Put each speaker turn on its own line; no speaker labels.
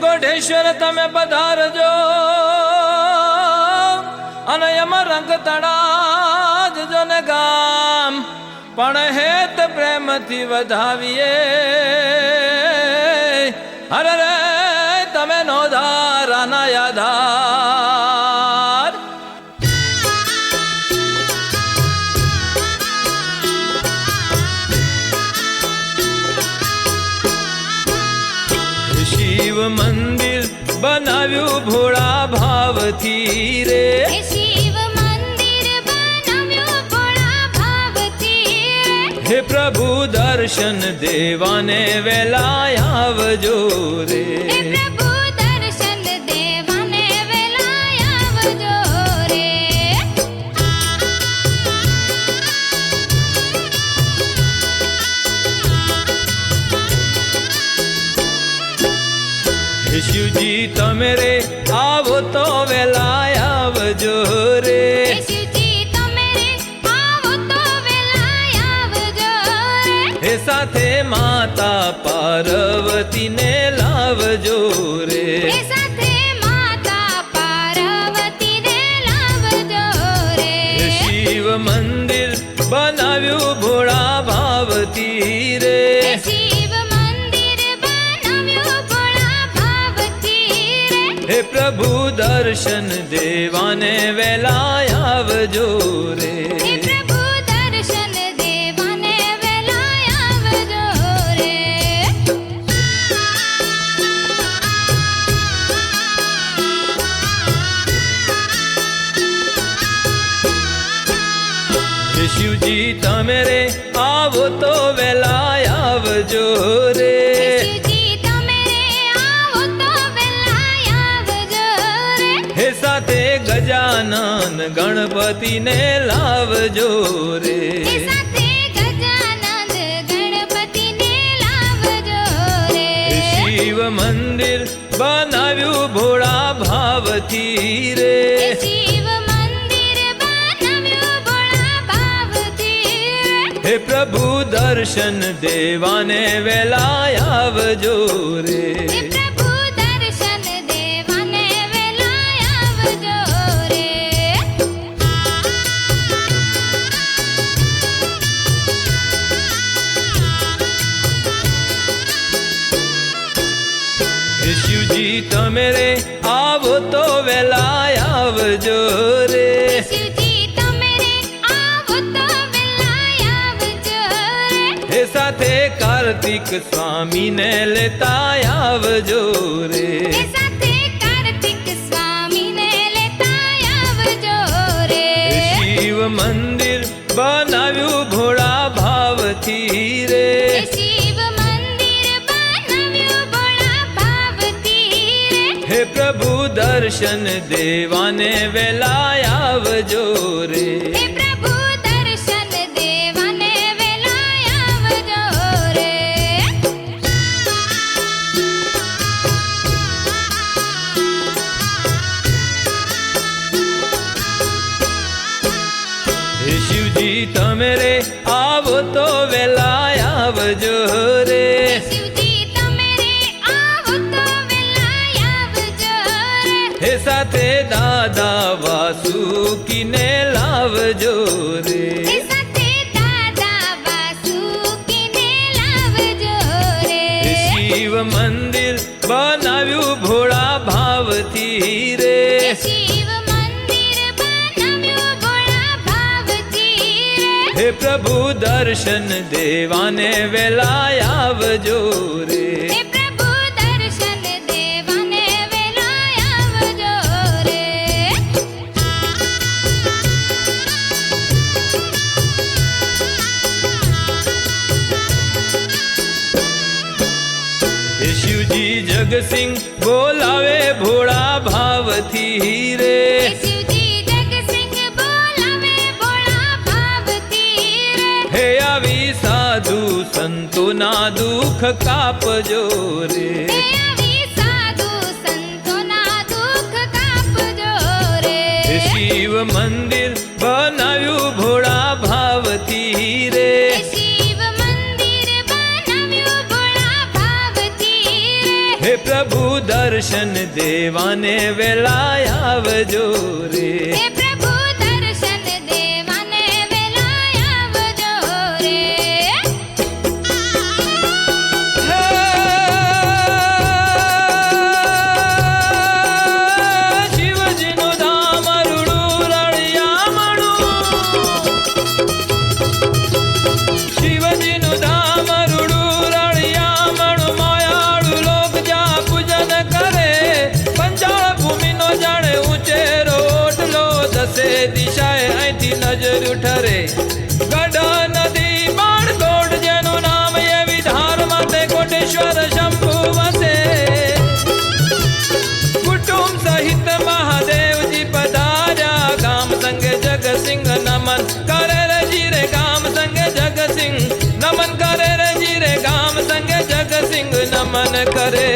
ગોઢેશ્વર તમે પધારજો અને એમાં રંગ તળાજજો ને ગામ પણ હેત પ્રેમથી વધાવીએ અરે રે તમે નો ધારાના યાધાર શિવ મંદિર બનાવ્યું ભોળા ભાવથી રે
શિવ મંદિર બનાવ્યું ભોળા ભાવથી
હે પ્રભુ દર્શન દેવાને વેલા આવજો રે
પ્રભુ દર્શન દેવાને વેલા આવજો રે
હે શિવજી તમે રે આવો તો વેલા આવજો રે
શિવજી તમે રે આવો તો વેલા આવજો રે
હે સાથે માતા પાર્વતીને લાવજો રે
સાથે માતા પાર્વતીને લાવજો રે
શિવ મંદિર બનાવ્યું ભોળા ભાવથી રે
શિવ મંદિર બનાવ્યું ભોળા ભાવથી રે
હે પ્રભુ દર્શન દેવાને વેલા આવજો રે
પ્રભુ દર્શન દેવાને વેલા આવજો રે
હે શિવજી તમે રે આવો તો વેલા આવજો રે
શિવજી તમે રે આવો તો વેલા આવજો રે
હે સાથે ગજાનન ગણપતિને લાવજો રે
સાથે ગજાનંદ ગણપતિને લાવજો રે
શિવ મંદિર બનાવ્યું ભોળા ભાવથી રે
શિવ મંદિર બનાવ્યું ભોળા ભાવથી
હે પ્રભુ દર્શન દેવાને વેલા આવજો રે
પ્રભુ દર્શન દેવાને વેલા આવજો રે
હે શિવજી તમે રે આવો તો વેલા આવજો રે
શિવજી તમે રે આવો તો વેલા આવજો રે
હે સાથે કાર્તિક સ્વામીને લેતા આવજો રે
સાથે કાર્તિક સ્વામીને લેતા આવજો રે
શિવ મંદિર બનાવ્યું ભોળા ભાવથી રે
શિવ મંદિર બનાવ્યું ભોળા ભાવથી
હે પ્રભુ દર્શન દેવાને વેલા આવજો રે
રે પ્રભુ દર્શન દેવાને વેલા આવજો રે
હે શિવજી તમે રે આવો તો વેલા આવજો રે
શિવજી તમે રે આવો તો વેલા આવજો રે
હે સાથે દાદા વાસુકીને લાવજો રે
સાથે દાદા વાસુકીને લાવજો રે
શિવ મંદિર બનાવ્યું ભોળા ભાવથી રે
શિવ મંદિર બનાવ્યું ભોળા ભાવથી
હે પ્રભુ દર્શન દેવાને વેલા આવજો રે
રે પ્રભુ દર્શન દેવાને વેલા આવજો રે
હે શિવજી જગસિંહ બોલાવે ભોળા ભાવથી રે
શિવજી જગસિંહ બોલાવે ભોળા ભાવથી રે
હે આવી સાધુ સંતોના દુઃખ કાપજો રે
આવી સાધુ સંતોના દુઃખ કાપજો રે
શિવ મંદિર બનાવ્યું ભોળા ભાવથી રે
શિવ મંદિર બનાવ્યું ભોળા ભાવથી
હે પ્રભુ દર દર્શન દેવાને વેલાય આવજો રે
હે પ્રભુ દર્શન દેવાને વેલાય આવજો રે
શિવજીનું ધામ રૂડું રળિયામણું શિવજીનું ધામ રૂડું રળિયામણું માયાળું લોક જ્યાં પૂજન કરે પંચાળ ભૂમિનો જાણે ઊંચેરો ઓટલો દસે દિશાએ અહીંથી નજર ઠરે ગઢા નદી બાણ દોડ જેનું નામ એવી ધાર માથે કોટેશ્વર શંભુ વસે કુટુંબ સહિત મહાદેવજી પધાર્યા ગામ સંગે જગસિંહ નમન કરે રજી રે ગામ સંગે જગસિંહ નમન કરે રજી રે ગામ સંગે જગસિંહ નમન કરે